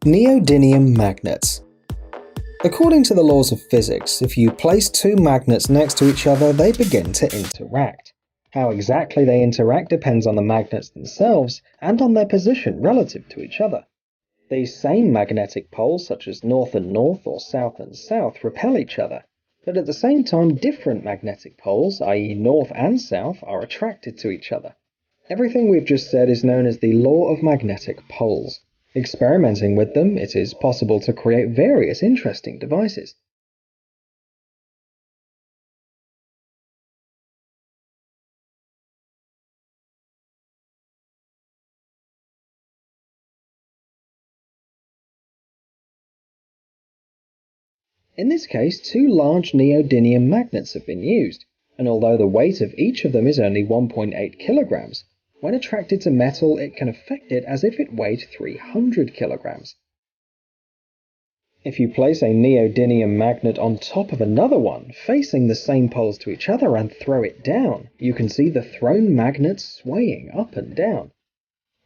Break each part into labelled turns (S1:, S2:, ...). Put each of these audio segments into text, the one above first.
S1: Neodymium magnets. According to the laws of physics, if you place two magnets next to each other, they begin to interact. How exactly they interact depends on the magnets themselves and on their position relative to each other. These same magnetic poles, such as north and north or south and south, repel each other, but at the same time different magnetic poles, i.e. north and south, are attracted to each other. Everything we've just said is known as the law of magnetic poles. Experimenting with them, it is possible to create various interesting devices. In this case, two large neodymium magnets have been used, and although the weight of each of them is only 1.8 kilograms, when attracted to metal it can affect it as if it weighed 300 kilograms. If you place a neodymium magnet on top of another one, facing the same poles to each other, and throw it down, you can see the thrown magnet swaying up and down.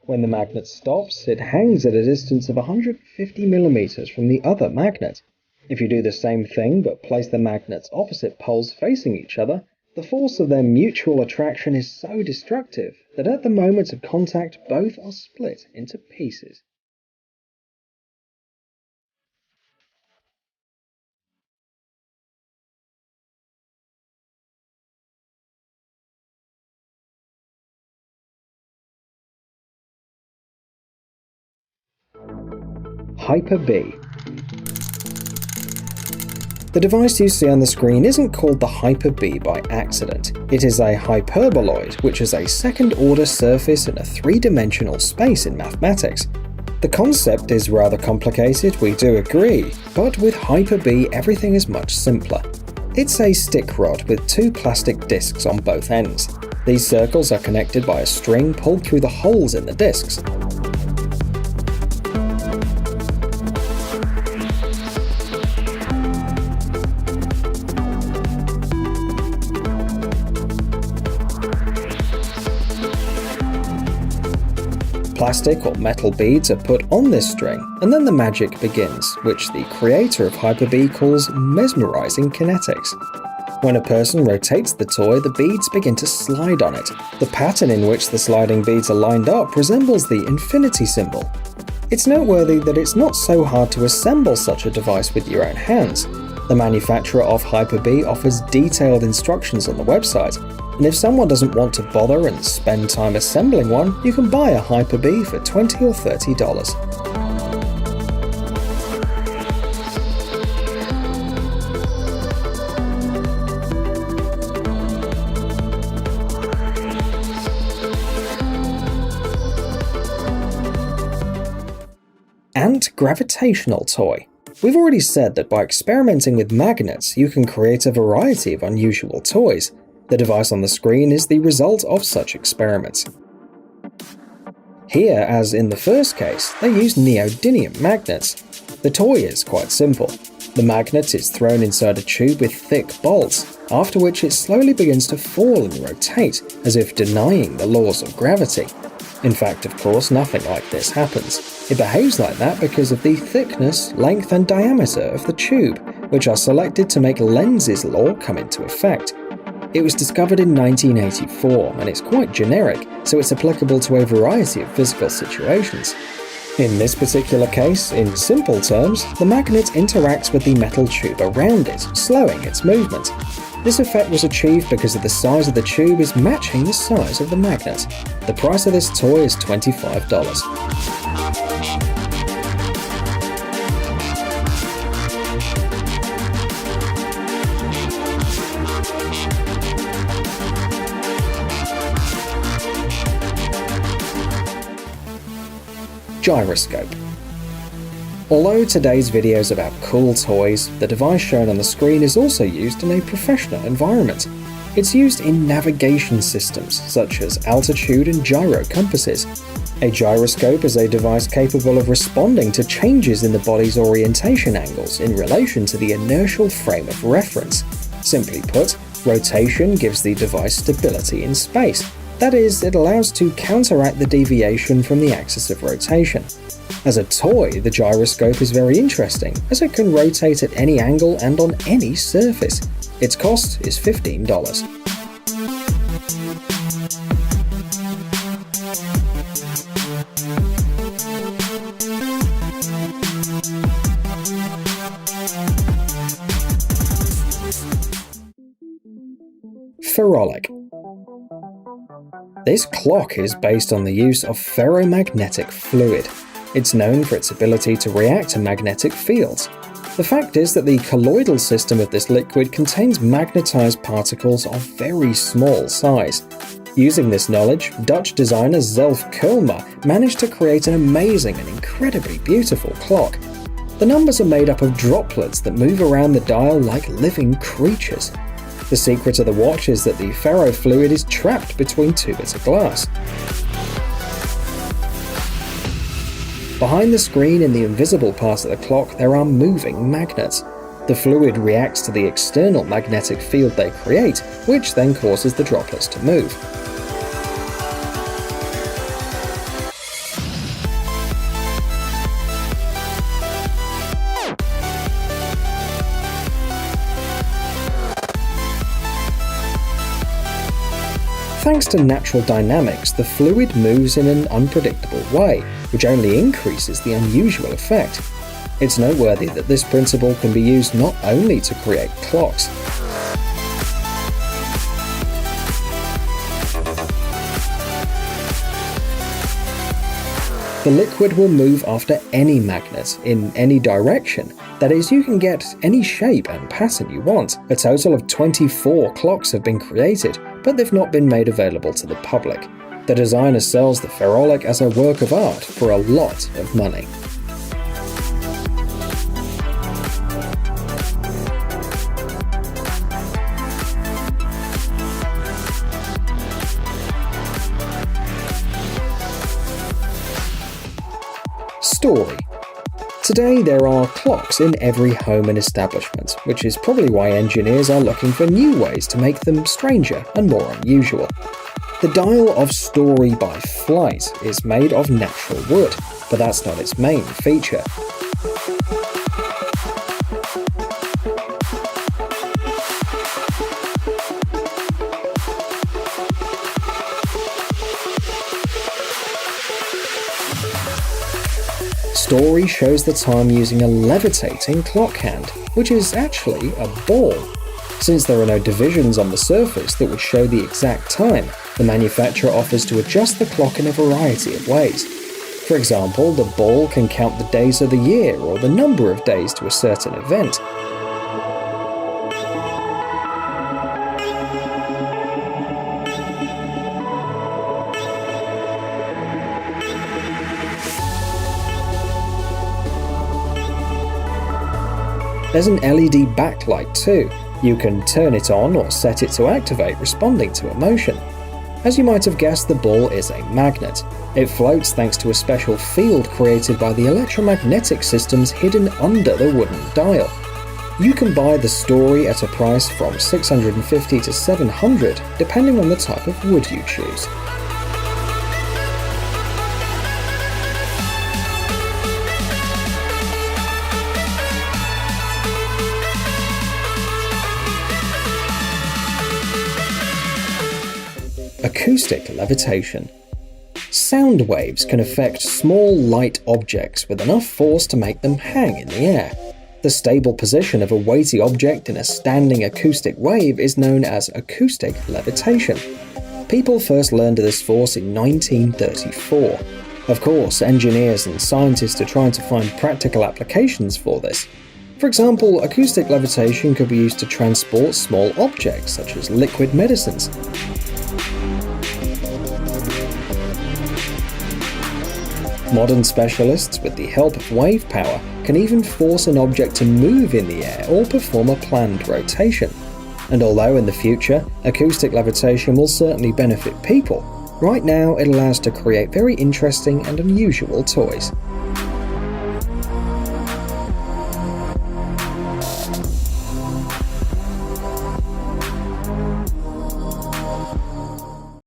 S1: When the magnet stops, it hangs at a distance of 150 millimeters from the other magnet. If you do the same thing but place the magnets opposite poles facing each other, the force of their mutual attraction is so destructive that at the moment of contact both are split into pieces. Hyper-B. The device you see on the screen isn't called the Hyper-B by accident. It is a hyperboloid, which is a second-order surface in a three-dimensional space in mathematics. The concept is rather complicated, we do agree, but with Hyper-B everything is much simpler. It's a stick rod with two plastic discs on both ends. These circles are connected by a string pulled through the holes in the discs. Plastic or metal beads are put on this string, and then the magic begins, which the creator of Hyper-B calls mesmerizing kinetics. When a person rotates the toy, the beads begin to slide on it. The pattern in which the sliding beads are lined up resembles the infinity symbol. It's noteworthy that it's not so hard to assemble such a device with your own hands. The manufacturer of Hyper-B offers detailed instructions on the website, and if someone doesn't want to bother and spend time assembling one, you can buy a Hyper-B for $20 or $30. Anti-gravitational toy. We've already said that by experimenting with magnets, you can create a variety of unusual toys. The device on the screen is the result of such experiments. Here, as in the first case, they use neodymium magnets. The toy is quite simple. The magnet is thrown inside a tube with thick bolts, after which it slowly begins to fall and rotate, as if denying the laws of gravity. In fact, of course, nothing like this happens. It behaves like that because of the thickness, length and diameter of the tube, which are selected to make Lenz's law come into effect. It was discovered in 1984, and it's quite generic, so it's applicable to a variety of physical situations. In this particular case, in simple terms, the magnet interacts with the metal tube around it, slowing its movement. This effect was achieved because of the size of the tube is matching the size of the magnet. The price of this toy is $25. Gyroscope. Although today's video is about cool toys, the device shown on the screen is also used in a professional environment. It's used in navigation systems, such as altitude and gyro compasses. A gyroscope is a device capable of responding to changes in the body's orientation angles in relation to the inertial frame of reference. Simply put, rotation gives the device stability in space. That is, it allows to counteract the deviation from the axis of rotation. As a toy, the gyroscope is very interesting, as it can rotate at any angle and on any surface. Its cost is $15. Ferrolic. This clock is based on the use of ferromagnetic fluid. It's known for its ability to react to magnetic fields. The fact is that the colloidal system of this liquid contains magnetized particles of very small size. Using this knowledge, Dutch designer Zelf Kulmer managed to create an amazing and incredibly beautiful clock. The numbers are made up of droplets that move around the dial like living creatures. The secret of the watch is that the ferrofluid is trapped between two bits of glass. Behind the screen in the invisible part of the clock there are moving magnets. The fluid reacts to the external magnetic field they create, which then causes the droplets to move. Thanks to natural dynamics, the fluid moves in an unpredictable way, which only increases the unusual effect. It's noteworthy that this principle can be used not only to create clocks. The liquid will move after any magnet, in any direction. That is, you can get any shape and pattern you want. A total of 24 clocks have been created, but they've not been made available to the public. The designer sells the Ferrolic as a work of art for a lot of money. Story. Today there are clocks in every home and establishment, which is probably why engineers are looking for new ways to make them stranger and more unusual. The dial of Story by Flight is made of natural wood, but that's not its main feature. Story shows the time using a levitating clock hand, which is actually a ball. Since there are no divisions on the surface that would show the exact time, the manufacturer offers to adjust the clock in a variety of ways. For example, the ball can count the days of the year or the number of days to a certain event. There's an LED backlight too. You can turn it on or set it to activate responding to a motion. As you might have guessed, the ball is a magnet. It floats thanks to a special field created by the electromagnetic systems hidden under the wooden dial. You can buy the Story at a price from $650 to $700, depending on the type of wood you choose. Acoustic levitation. Sound waves can affect small, light objects with enough force to make them hang in the air. The stable position of a weighty object in a standing acoustic wave is known as acoustic levitation. People first learned of this force in 1934. Of course, engineers and scientists are trying to find practical applications for this. For example, acoustic levitation could be used to transport small objects such as liquid medicines. Modern specialists, with the help of wave power, can even force an object to move in the air or perform a planned rotation. And although in the future, acoustic levitation will certainly benefit people, right now it allows to create very interesting and unusual toys.